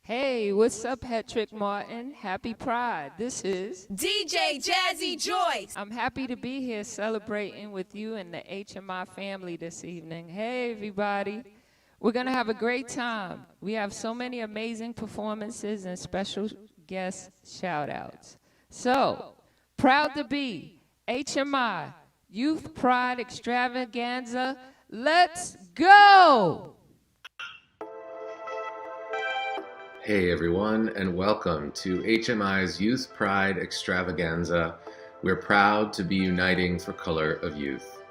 Hey, what's up, Hetrick-Martin? Happy Pride. This is DJ Jazzy Joyce. I'm happy to be here celebrating with you and the HMI family this evening. Hey, everybody. We're going to have a great time. We have so many amazing performances and special guest shout-outs. So, proud to be HMI Youth Pride Extravaganza. Let's go! Hey everyone, and welcome to HMI's Youth Pride Extravaganza. We're proud to be uniting for color of youth.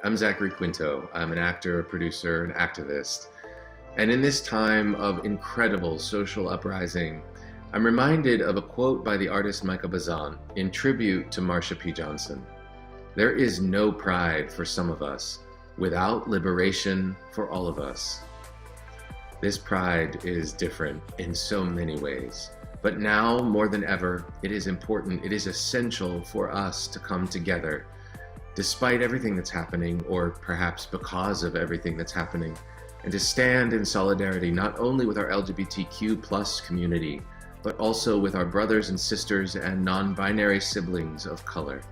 I'm Zachary Quinto. I'm an actor, producer, and activist. And in this time of incredible social uprising, I'm reminded of a quote by the artist Micah Bazan in tribute to Marsha P. Johnson. There is no pride for some of us without liberation for all of us. This pride is different in so many ways, but now more than ever, it is important, it is essential for us to come together, despite everything that's happening, or perhaps because of everything that's happening, and to stand in solidarity not only with our LGBTQ plus community, but also with our brothers and sisters and non-binary siblings of color.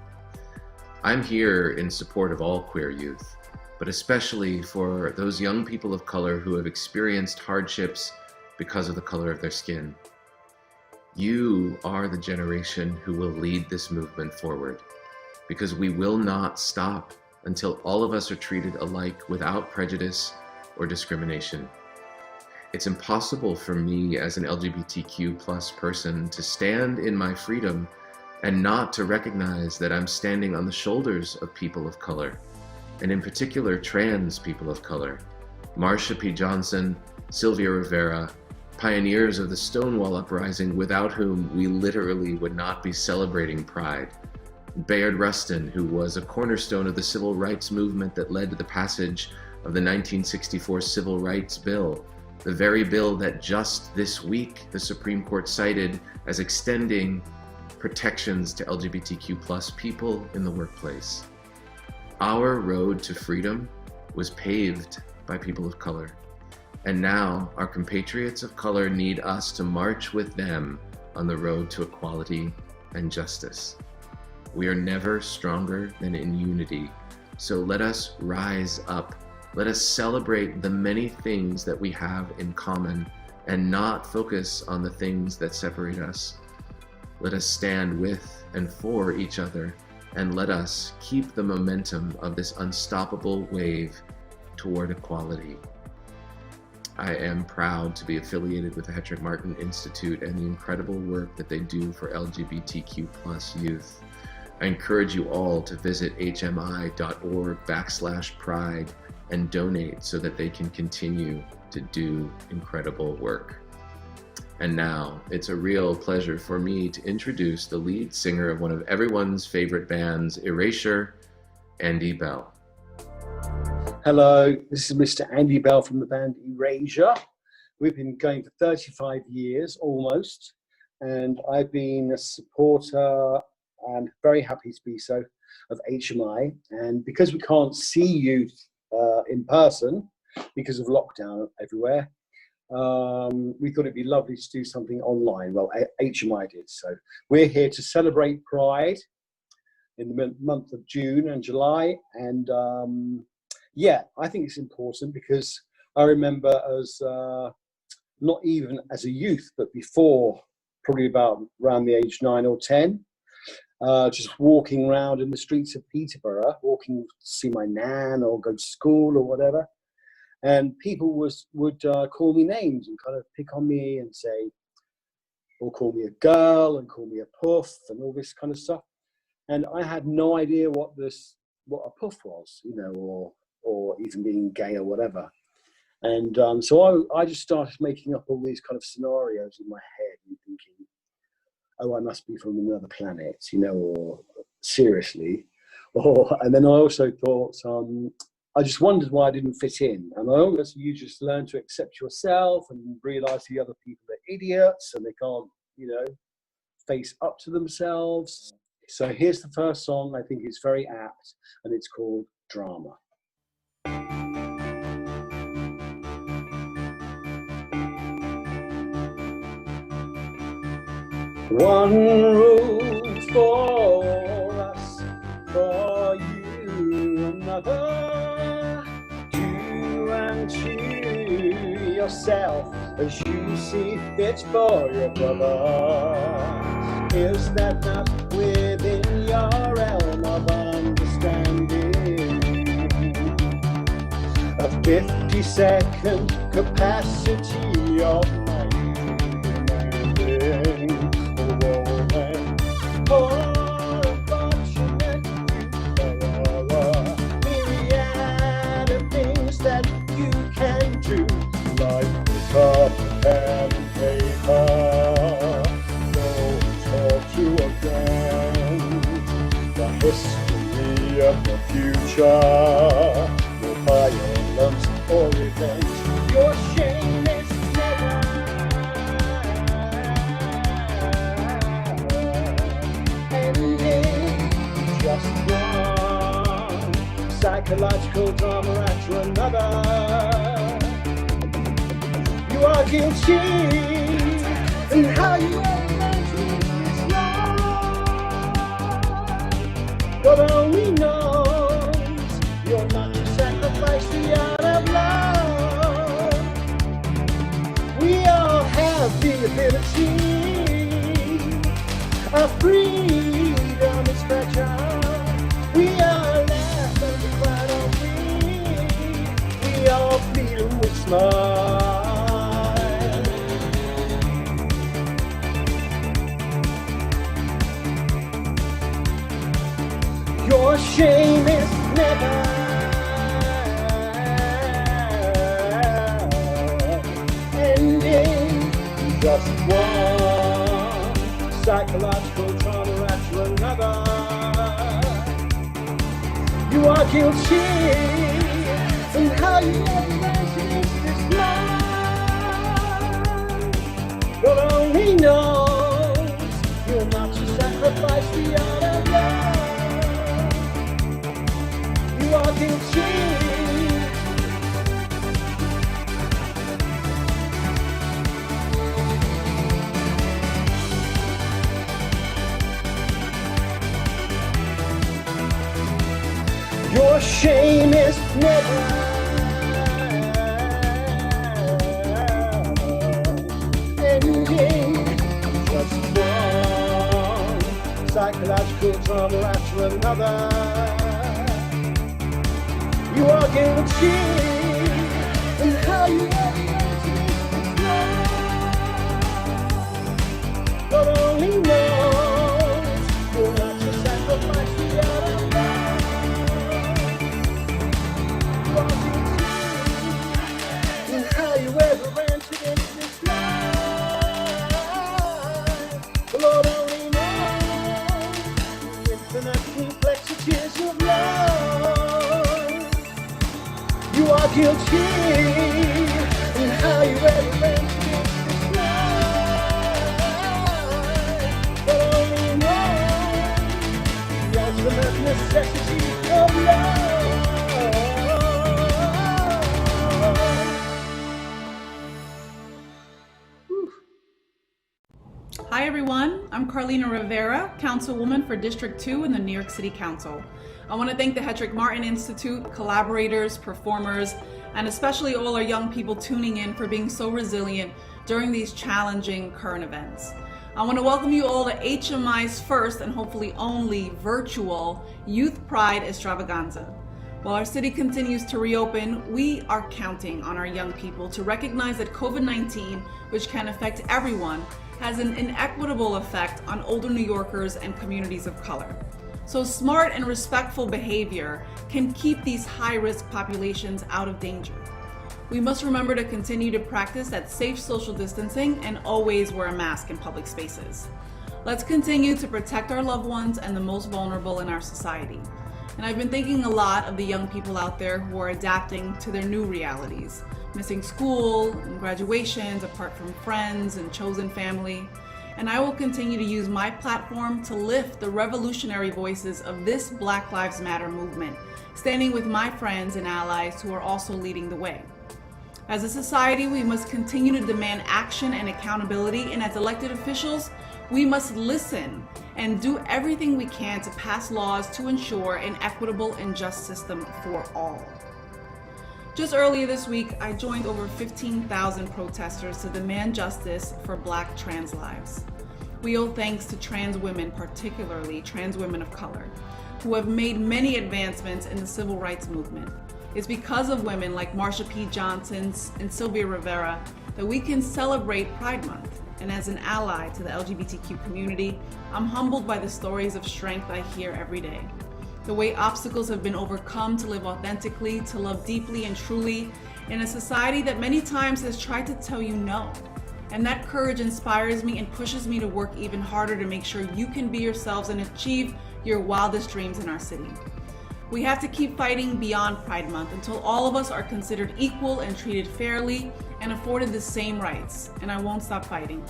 I'm here in support of all queer youth, but especially for those young people of color who have experienced hardships because of the color of their skin. You are the generation who will lead this movement forward, because we will not stop until all of us are treated alike without prejudice or discrimination. It's impossible for me as an LGBTQ plus person to stand in my freedom and not to recognize that I'm standing on the shoulders of people of color, and in particular trans people of color. Marsha P. Johnson, Sylvia Rivera, pioneers of the Stonewall Uprising without whom we literally would not be celebrating Pride. Bayard Rustin, who was a cornerstone of the civil rights movement that led to the passage of the 1964 Civil Rights Bill, the very bill that just this week the Supreme Court cited as extending protections to LGBTQ plus people in the workplace. Our road to freedom was paved by people of color. And now our compatriots of color need us to march with them on the road to equality and justice. We are never stronger than in unity. So let us rise up. Let us celebrate the many things that we have in common and not focus on the things that separate us. Let us stand with and for each other, and let us keep the momentum of this unstoppable wave toward equality. I am proud to be affiliated with the Hetrick-Martin Institute and the incredible work that they do for LGBTQ plus youth. I encourage you all to visit hmi.org/pride and donate so that they can continue to do incredible work. And now, it's a real pleasure for me to introduce the lead singer of one of everyone's favorite bands, Erasure, Andy Bell. Hello, this is Mr. Andy Bell from the band Erasure. We've been going for 35 years, almost, and I've been a supporter and very happy to be so of HMI. And because we can't see you in person because of lockdown everywhere, we thought it'd be lovely to do something online. Well, HMI did. So we're here to celebrate Pride in the month of June and July. And yeah, I think it's important because I remember as, not even as a youth, but before, probably about around the age 9 or 10, just walking around in the streets of Peterborough, walking to see my nan or go to school or whatever. And people would call me names and kind of pick on me and say, or call me a girl and call me a puff and all this kind of stuff. And I had no idea what a puff was, you know, or even being gay or whatever. And so I just started making up all these kind of scenarios in my head and thinking, oh, I must be from another planet, you know, or seriously. And then I also thought, I just wondered why I didn't fit in. And I always, you just learn to accept yourself and realize the other people are idiots and they can't, you know, face up to themselves. So here's the first song. I think it's very apt, and it's called Drama. One rule for us, for you another. Do unto yourself as you see fit for your brother. Is that not within your realm of understanding? A 50-second capacity of mind demanding a woman. Oh, unfortunate, there are a myriad of things that you can do, like pick up a pen and paper. Don't talk to again the history of the future. Violence or revenge, your shame is never ending. Just one psychological drama after another. You are guilty, and how you imagine is wrong. God only knows you're not to sacrifice the art of love. We all have the ability. Our freedom is fragile. We are left undivided, are we? We all bleed and we smile. Your shame is never ending. Just one psychological trauma after another. You are guilty, and how you imagine this life. God only knows you're not to sacrifice the art of love. You are guilty. Your shame is never ending. Just one psychological trauma after another. You are guilty, and how you God only knows you're not to sacrifice the art of love. You are guilty, and how you ever entered into this life. The Lord only knows the infinite complexities of love. You are guilty, and how you ever entered into this life. But only know the ultimate necessity of love. Hi everyone, I'm Carlina Rivera, Councilwoman for District 2 in the New York City Council. I want to thank the Hetrick-Martin Institute, collaborators, performers, and especially all our young people tuning in for being so resilient during these challenging current events. I want to welcome you all to HMI's first and hopefully only virtual Youth Pride Extravaganza. While our city continues to reopen, we are counting on our young people to recognize that COVID-19, which can affect everyone, has an inequitable effect on older New Yorkers and communities of color. So smart and respectful behavior can keep these high-risk populations out of danger. We must remember to continue to practice that safe social distancing and always wear a mask in public spaces. Let's continue to protect our loved ones and the most vulnerable in our society. And I've been thinking a lot of the young people out there who are adapting to their new realities, missing school and graduations, apart from friends and chosen family. And I will continue to use my platform to lift the revolutionary voices of this Black Lives Matter movement, standing with my friends and allies who are also leading the way. As a society, we must continue to demand action and accountability, and as elected officials, We must listen and do everything we can to pass laws to ensure an equitable and just system for all. Just earlier this week, I joined over 15,000 protesters to demand justice for Black trans lives. We owe thanks to trans women, particularly trans women of color, who have made many advancements in the civil rights movement. It's because of women like Marsha P. Johnson and Sylvia Rivera that we can celebrate Pride Month. And as an ally to the LGBTQ community, I'm humbled by the stories of strength I hear every day. The way obstacles have been overcome to live authentically, to love deeply and truly in a society that many times has tried to tell you no. And that courage inspires me and pushes me to work even harder to make sure you can be yourselves and achieve your wildest dreams in our city. We have to keep fighting beyond Pride Month until all of us are considered equal and treated fairly and afforded the same rights, and I won't stop fighting.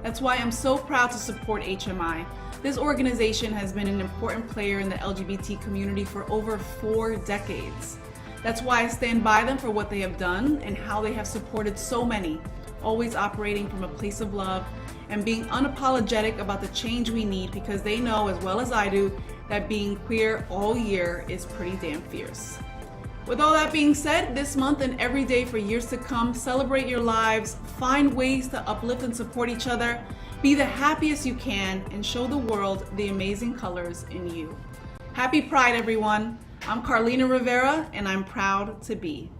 That's why I'm so proud to support HMI. This organization has been an important player in the LGBT community for over 4 decades. That's why I stand by them for what they have done and how they have supported so many, always operating from a place of love and being unapologetic about the change we need, because they know as well as I do that being queer all year is pretty damn fierce. With all that being said, this month and every day for years to come, celebrate your lives, find ways to uplift and support each other, be the happiest you can, and show the world the amazing colors in you. Happy Pride, everyone. I'm Carlina Rivera, and I'm proud to be.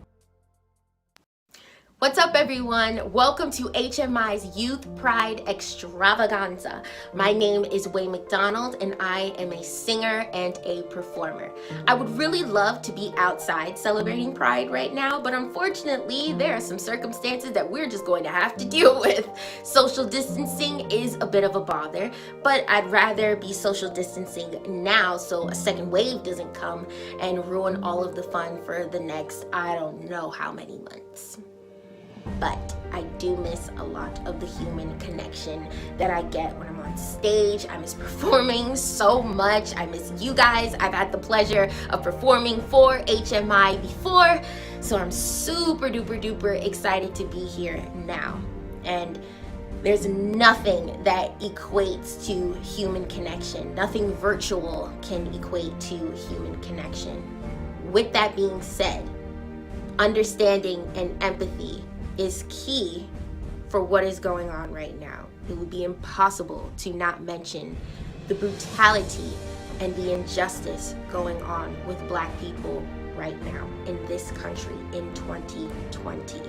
What's up, everyone? Welcome to HMI's Youth Pride Extravaganza. My name is McDonald, and I am a singer and a performer. I would really love to be outside celebrating Pride right now, but unfortunately, there are some circumstances that we're just going to have to deal with. Social distancing is a bit of a bother, but I'd rather be social distancing now so a second wave doesn't come and ruin all of the fun for the next, I don't know how many months. But I do miss a lot of the human connection that I get when I'm on stage. I miss performing so much. I miss you guys. I've had the pleasure of performing for HMI before, so I'm super duper duper excited to be here now. And there's nothing that equates to human connection. Nothing virtual can equate to human connection. With that being said, understanding and empathy is key for what is going on right now. It would be impossible to not mention the brutality and the injustice going on with Black people right now in this country in 2020.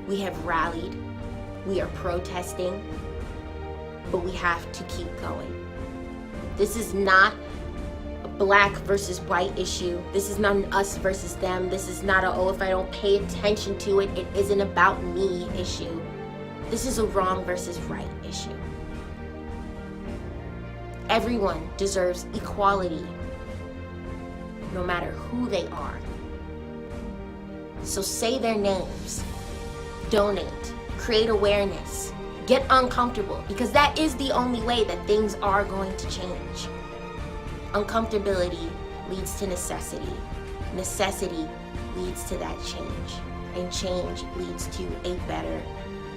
We have rallied, we are protesting, but we have to keep going. This is not Black versus white issue. This is not an us versus them. This is not a, oh, if I don't pay attention to it, it isn't about me issue. This is a wrong versus right issue. Everyone deserves equality, no matter who they are. So say their names, donate, create awareness, get uncomfortable, because that is the only way that things are going to change. Uncomfortability leads to necessity. Necessity leads to that change. And change leads to a better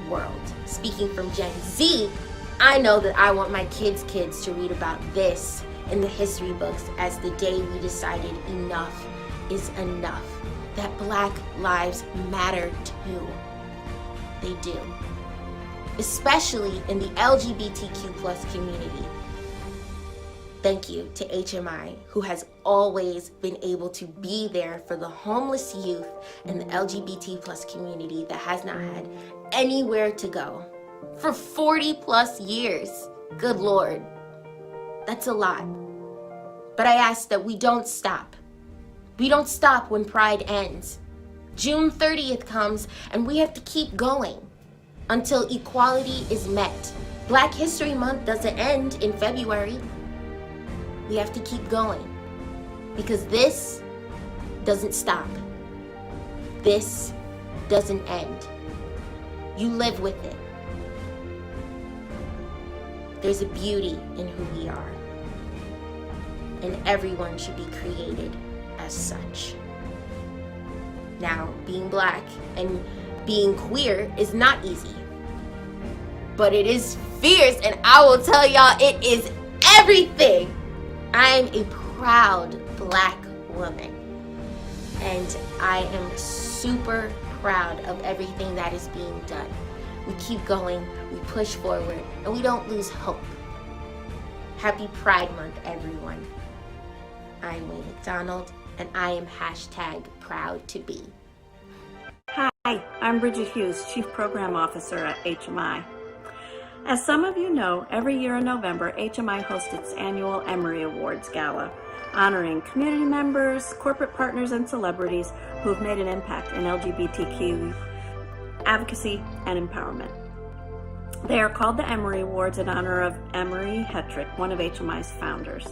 world. Speaking from Gen Z, I know that I want my kids' kids to read about this in the history books as the day we decided enough is enough. That Black lives matter too. They do. Especially in the LGBTQ+ community. Thank you to HMI, who has always been able to be there for the homeless youth and the LGBT+ community that has not had anywhere to go for 40+ years. Good Lord, that's a lot. But I ask that we don't stop. We don't stop when Pride ends. June 30th comes and we have to keep going until equality is met. Black History Month doesn't end in February. We have to keep going because this doesn't stop. This doesn't end. You live with it. There's a beauty in who we are, and everyone should be created as such. Now, being Black and being queer is not easy. but it is fierce, and I will tell y'all it is everything. I'm a proud Black woman, and I am super proud of everything that is being done. We keep going, we push forward, and we don't lose hope. Happy Pride Month, everyone. I'm Wayne McDonald, and I am #proud to be. Hi, I'm Bridget Hughes, Chief Program Officer at HMI. As some of you know, every year in November, HMI hosts its annual Emory Awards Gala, honoring community members, corporate partners, and celebrities who have made an impact in LGBTQ advocacy and empowerment. They are called the Emory Awards in honor of Emory Hetrick, one of HMI's founders.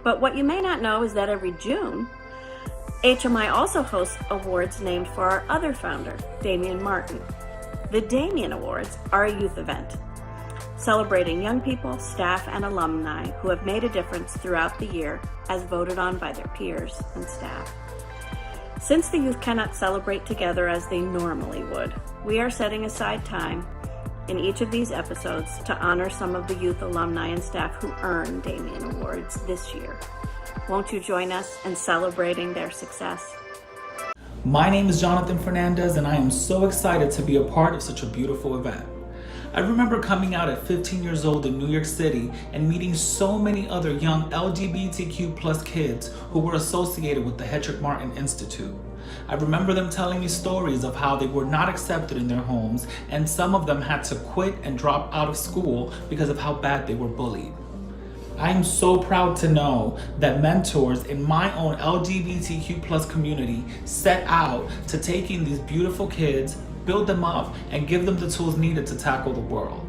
But what you may not know is that every June, HMI also hosts awards named for our other founder, Damien Martin. The Damien Awards are a youth event, celebrating young people, staff, and alumni who have made a difference throughout the year as voted on by their peers and staff. Since the youth cannot celebrate together as they normally would, we are setting aside time in each of these episodes to honor some of the youth alumni and staff who earned Damien Awards this year. Won't you join us in celebrating their success? My name is Jonathan Fernandez, and I am so excited to be a part of such a beautiful event. I remember coming out at 15 years old in New York City and meeting so many other young LGBTQ+ kids who were associated with the Hetrick-Martin Institute. I remember them telling me stories of how they were not accepted in their homes, and some of them had to quit and drop out of school because of how bad they were bullied. I am so proud to know that mentors in my own LGBTQ+ community set out to taking these beautiful kids, build them up, and give them the tools needed to tackle the world.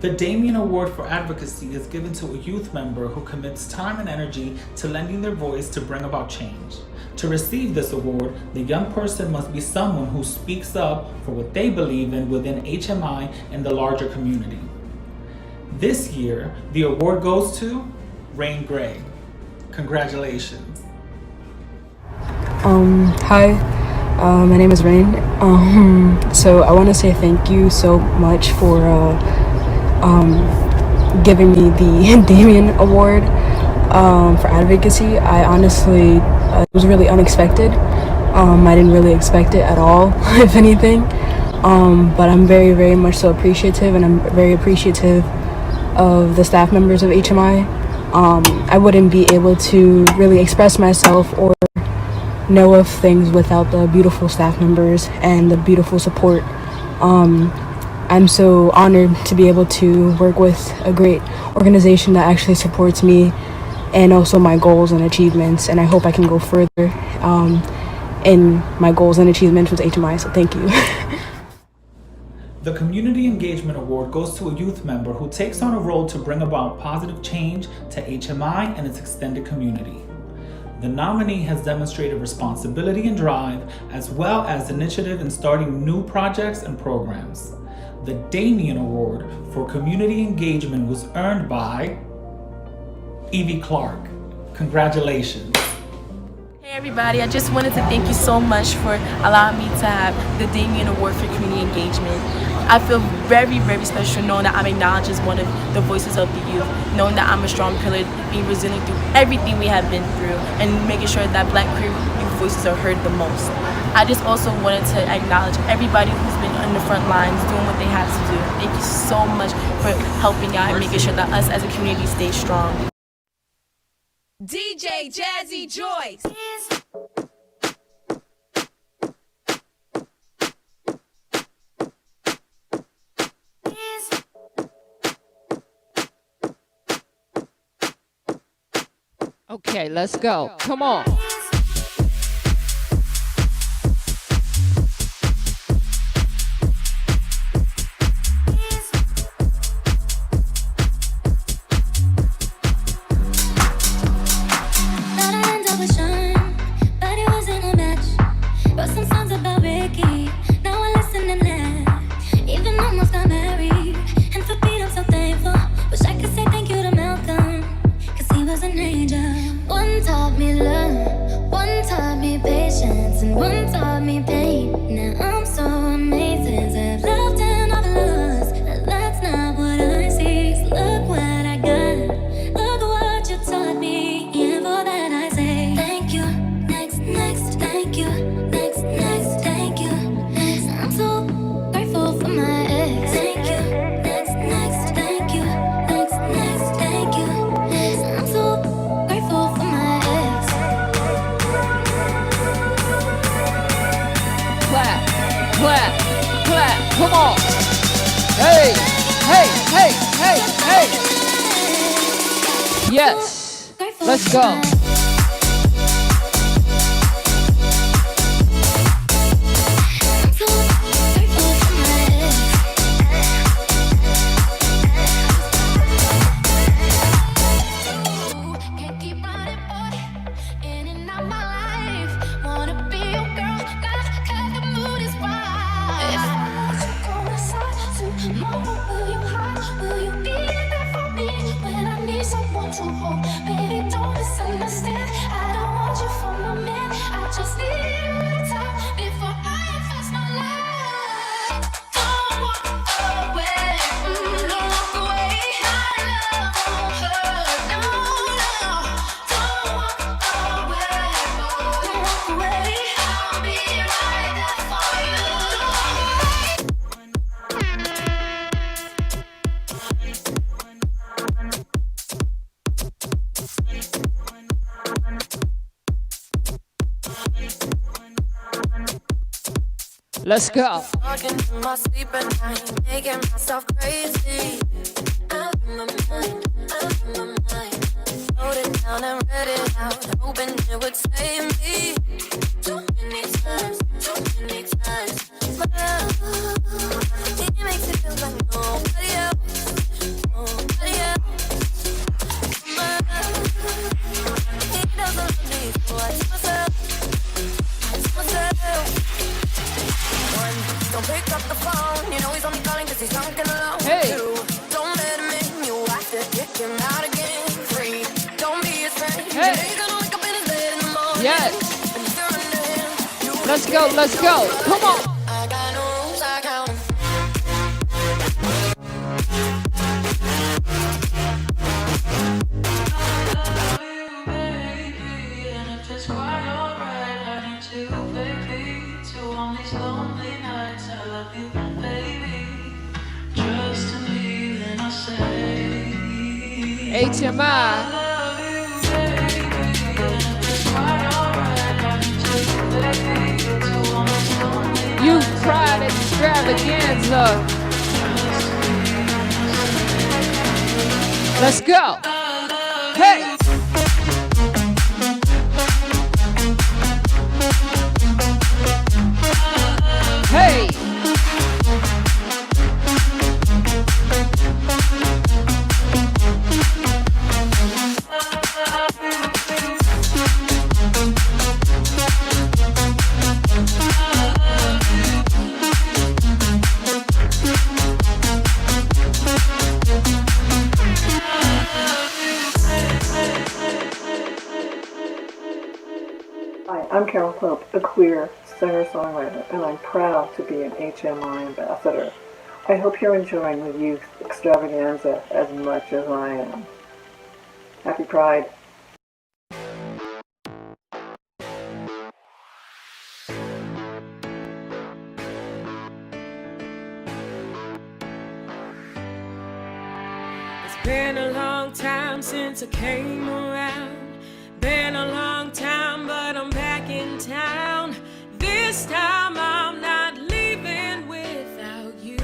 The Damien Award for Advocacy is given to a youth member who commits time and energy to lending their voice to bring about change. To receive this award, the young person must be someone who speaks up for what they believe in within HMI and the larger community. This year, the award goes to Rain Gray. Congratulations. Hi, my name is Rain. So I want to say thank you so much for giving me the Damien Award for advocacy. I honestly, it was really unexpected. I didn't really expect it at all, if anything. But I'm very, very much so appreciative, and I'm very appreciative of the staff members of HMI. I wouldn't be able to really express myself or know of things without the beautiful staff members and the beautiful support. I'm so honored to be able to work with a great organization that actually supports me and also my goals and achievements, and I hope I can go further in my goals and achievements with HMI, so thank you. The Community Engagement Award goes to a youth member who takes on a role to bring about positive change to HMI and its extended community. The nominee has demonstrated responsibility and drive, as well as initiative in starting new projects and programs. The Damien Award for Community Engagement was earned by Evie Clark. Congratulations. Hey everybody, I just wanted to thank you so much for allowing me to have the Damien Award for Community Engagement. I feel very, very special knowing that I'm acknowledged as one of the voices of the youth, knowing that I'm a strong pillar, being resilient through everything we have been through, and making sure that Black queer youth voices are heard the most. I just also wanted to acknowledge everybody who's been on the front lines doing what they have to do. Thank you so much for helping out and making sure that us as a community stay strong. DJ Jazzy Joyce. Okay, let's go. Come on. One taught me love, one taught me patience, and one taught me pain. Now I'm so amazing, I've loved and I've lost. That's clap, clap, come on. Hey, hey, hey, hey, hey. Yes, let's go. Let's go. Talking in my sleep at night, making myself crazy. Out of my mind, out of my mind. Wrote it down and read it out, hoping it would save me. Too many times, but it makes it feel like nobody else, nobody else. He doesn't love me, so I tell myself. Don't pick up the phone, you know he's only calling cause he's drunk and alone. Hey. Two, don't let him in, you have to kick him out again. Three, don't be his friend. Hey. He's gonna wake up in his bed in the morning. Yes. And you're under him. Let's go, let's go. Come on. I got no rules, I count them. HMI. Youth Pride Extravaganza. Let's go. Hey. Hey. Hi, I'm Carole Pope, a queer singer-songwriter, and I'm proud to be an HMI ambassador. I hope you're enjoying the Youth Extravaganza as much as I am. Happy Pride. It's been a long time since I came around. Been a long time, but I'm back in town. This time I'm not leaving without you.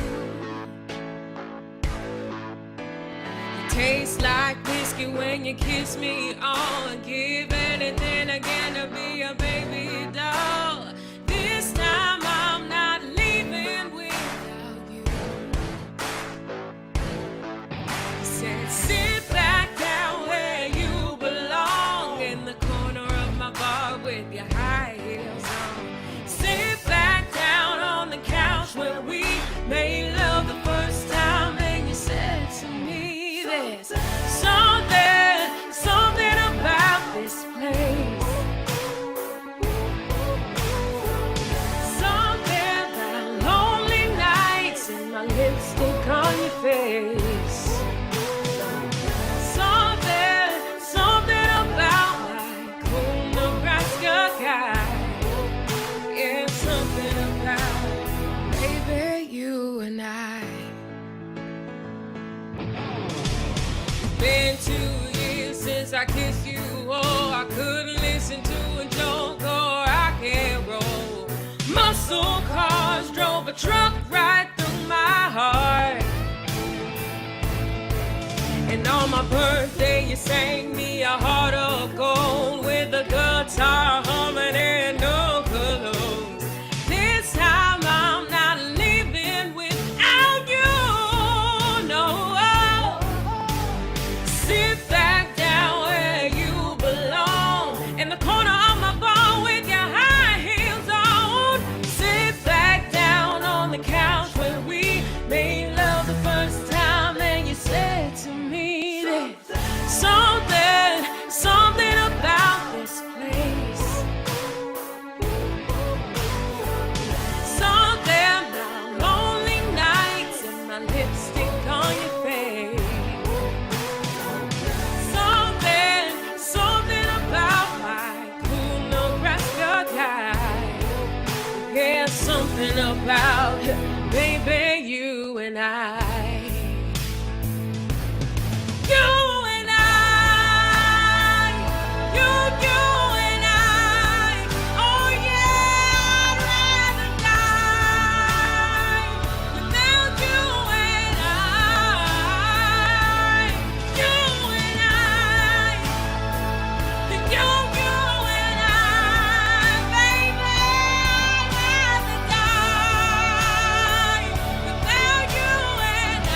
It tastes like whiskey when you kiss me. I'll give anything again to be a baby doll. This time I'm not leaving without you. He said, sit back down where you belong, in the corner of my bar with your high heels on. Sit back down on the couch where we made love the first time, and you said to me, there's something about this place. On my birthday, you sang me a heart of gold with a guitar humming and no clothes. This time I'm not living without you. No. Sit back down where you belong, in the corner of my bar with your high heels on. Sit back down on the couch where we made love the first time, and you said to me that something about this place. Something about lonely nights and my lipstick on your face. Something about my cool Nebraska guy. Yeah, something about, baby, you and I. You and I, you and I. Oh yeah, I'd rather die without you and I. You and I, you and I, baby, I'd rather die without you and I.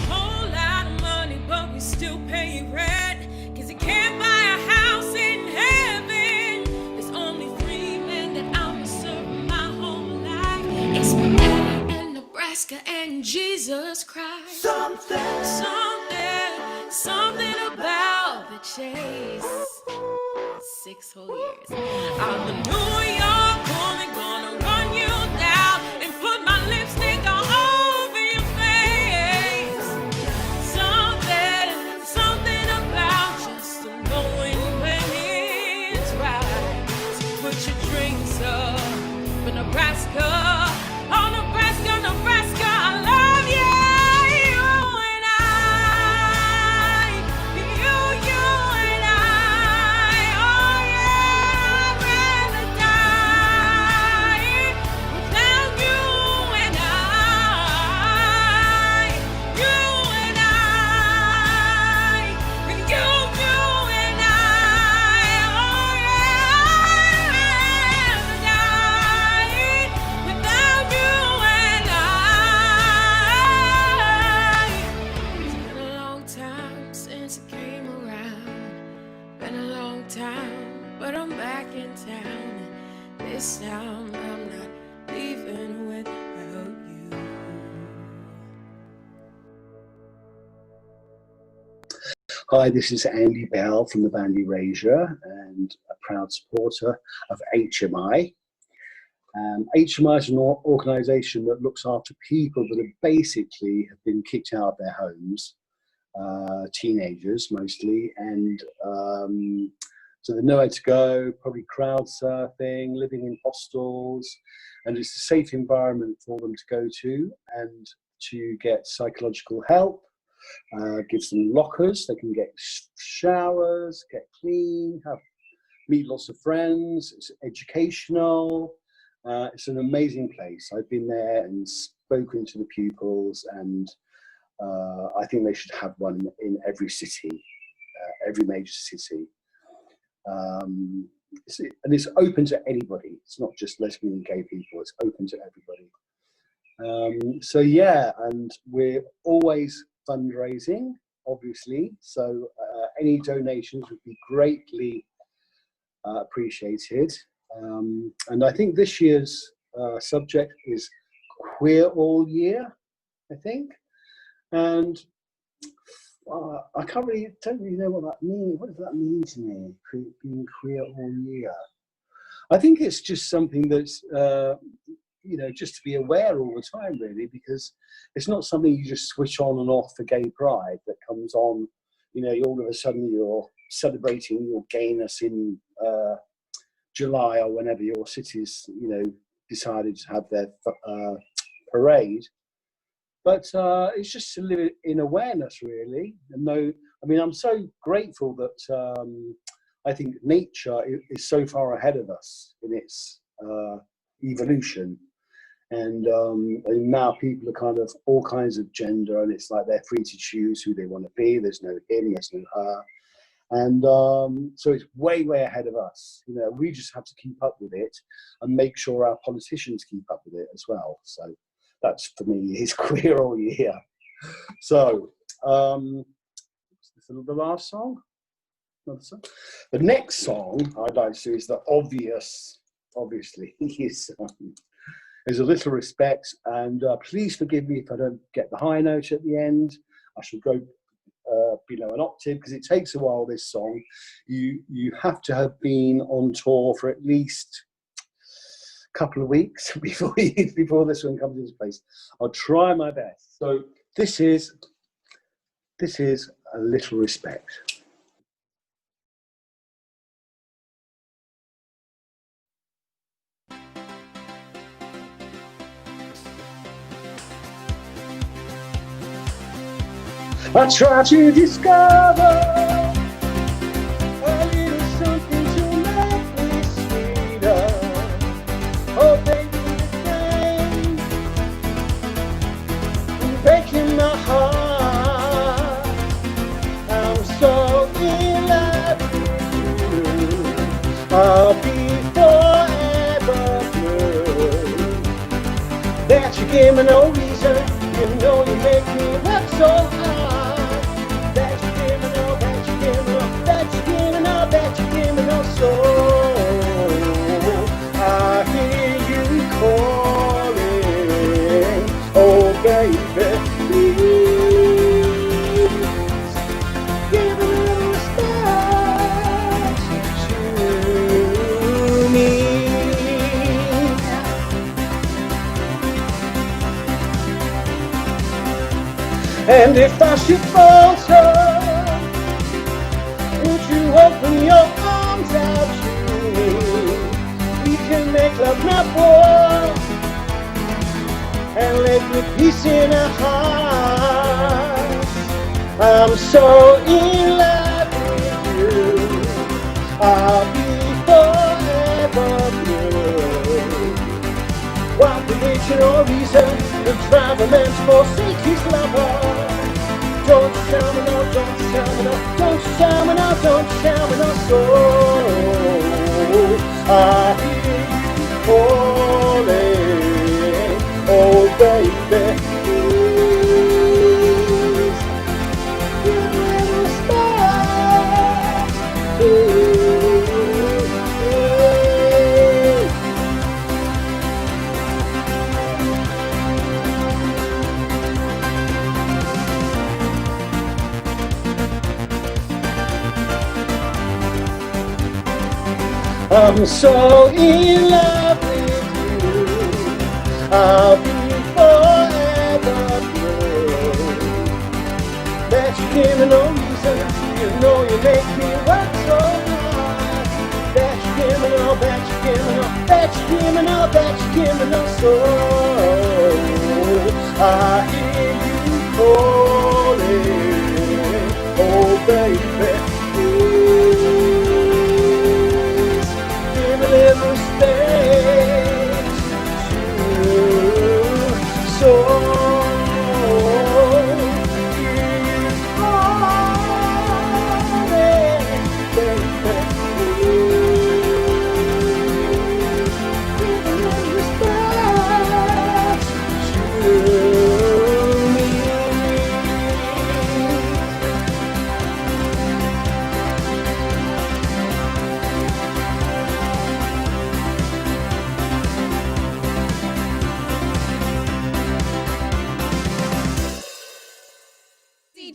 Whole lot of money, but we still pay rent, 'cause you can't buy a house in heaven. There's only 3 men that I've served my whole life. It's me and Nebraska and Jesus Christ. Something about the chase. 6 whole years. I'm a New York woman, gonna run you down and put my lipstick all over your face. Something about just knowing when it's right. So put your drinks up for Nebraska. Oh, Nebraska, Nebraska, I love you. You and I, you and I. Oh yeah, I'd rather die without you and I. You and I, you and I. Oh yeah, I'd rather die without you and I. It's been a long time since it came around. Been a long time, but I'm back in town. This time I'm not leaving without you. Hi, this is Andy Bell from the band Erasure and a proud supporter of HMI. HMI is an organisation that looks after people that have basically have been kicked out of their homes, teenagers mostly, and so they know where to go, probably crowd surfing, living in hostels, and it's a safe environment for them to go to and to get psychological help. Gives them lockers, they can get showers, get clean, meet lots of friends. It's educational. It's an amazing place. I've been there and spoken to the pupils, and I think they should have one in every city, every major city. And it's open to anybody. It's not just lesbian and gay people, it's open to everybody. So yeah, and we're always fundraising, obviously, so any donations would be greatly appreciated. And I think this year's subject is Queer All Year, I think, and I don't really know what that means. What does that mean to me, being queer all year? I think it's just something that's just to be aware all the time, really, because it's not something you just switch on and off for gay pride that comes on, all of a sudden you're celebrating your gayness in July or whenever your city's, decided to have their parade. But it's just to live in awareness, really. And know, I mean, I'm so grateful that I think nature is so far ahead of us in its evolution. And now people are kind of all kinds of gender, and it's like they're free to choose who they want to be. There's no him, there's no her. And so it's way, way ahead of us. You know, we just have to keep up with it and make sure our politicians keep up with it as well. So that's, for me, is queer all year. So, is this the last song? Another song? The next song I'd like to do is the obviously, is A Little Respect. And please forgive me if I don't get the high note at the end. I shall go below an octave, because it takes a while, this song. You have to have been on tour for at least a couple of weeks before this one comes into place. I'll try my best. So this is A Little Respect. I try to discover a little something to make me sweeter. Oh, baby, you're breaking my heart. I'm so in love with you. I'll be forever blue. That you give me no reason. You know you make me work so hard. So I hear you calling, oh baby, please give a little respect to me. And if I should falter, would you open your arms out to me? We can make love, not war, and live with peace in our hearts. I'm so in love with you. I'll be forever blue. What religion or reason could drive a man to forsake his lover? Don't tell me no, don't tell me no, don't tell me no, don't tell me no. So I hear you calling, oh baby, please give me a little respect to me. I'm so in love with you. I'll be forever blue. That you give me no reason. You know you make me work so hard. That you give me no, that you give me no, that you give me no, that you give me no. So I hear you calling, oh baby. Little respect to so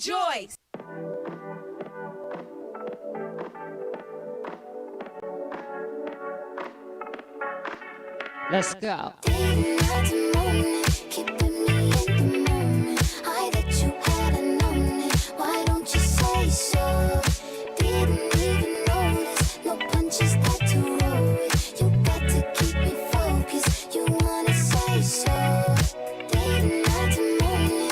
Joyce. Let's go. Why don't you say so? Didn't even notice. No punches that to roll with. You got to keep me focused. You wanna say so? Didn't have to moan.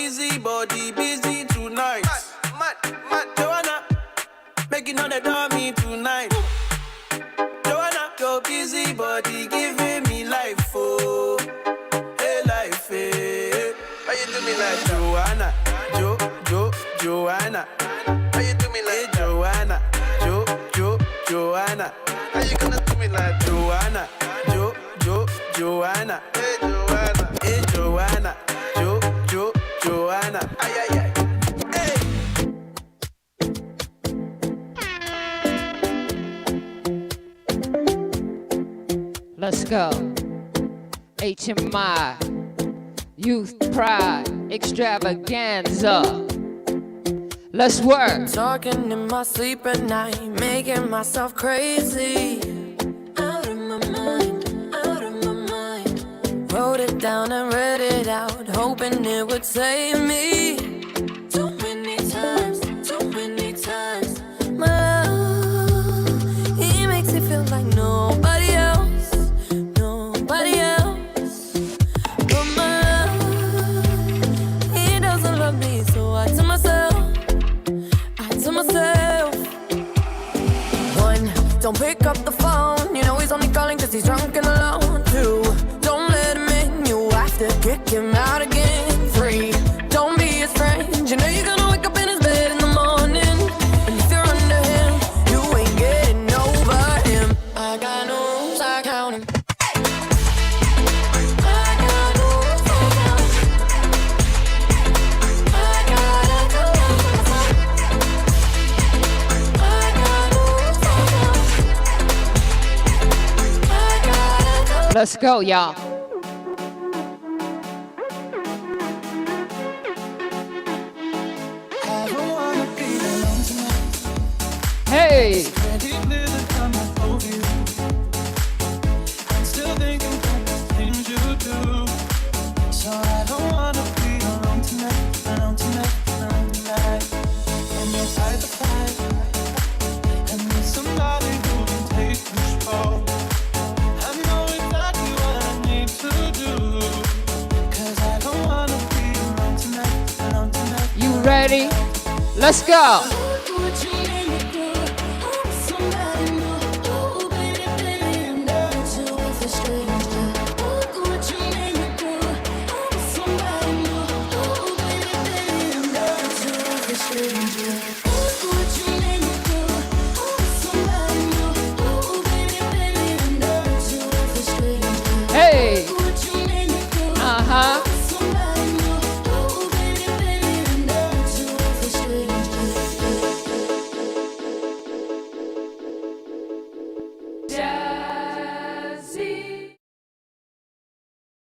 busy body, busy tonight. Joanna, making all the dummy tonight. Joanna, your busy body giving me life, oh, hey life, hey. How you do me like Joanna, Joanna? How you do me like Joanna, Joanna? How you gonna do me like Joanna, Joanna? Hey Joanna, hey Joanna, Joanna? Ay ay ay. Let's go. HMI, Youth Pride, Extravaganza. Let's work. Talking in my sleep at night, making myself crazy. Out of my mind, out of my mind. Wrote it down and read it out, hoping it would save me. Too many times, my love, he makes me feel like nobody else, nobody else. But my love, he doesn't love me, so I tell myself, one, don't pick up the phone, you know he's only calling cause he's drunk and alone. Two, don't let him in, you have to kick him out again. Three, don't be his friend, you know you're gonna wake up in his bed in the morning. And if you're under him, you ain't getting over him. I got no rules, I count him. Let's go, y'all. Hey. I'm still thinking about the things you do. So I don't wanna be alone tonight, alone tonight, alone tonight. And you fight the fight, and need somebody who can take control. I know exactly what I need to do, 'cause I don't wanna be alone tonight, alone tonight. You ready? Let's go. Hey. Uh-huh.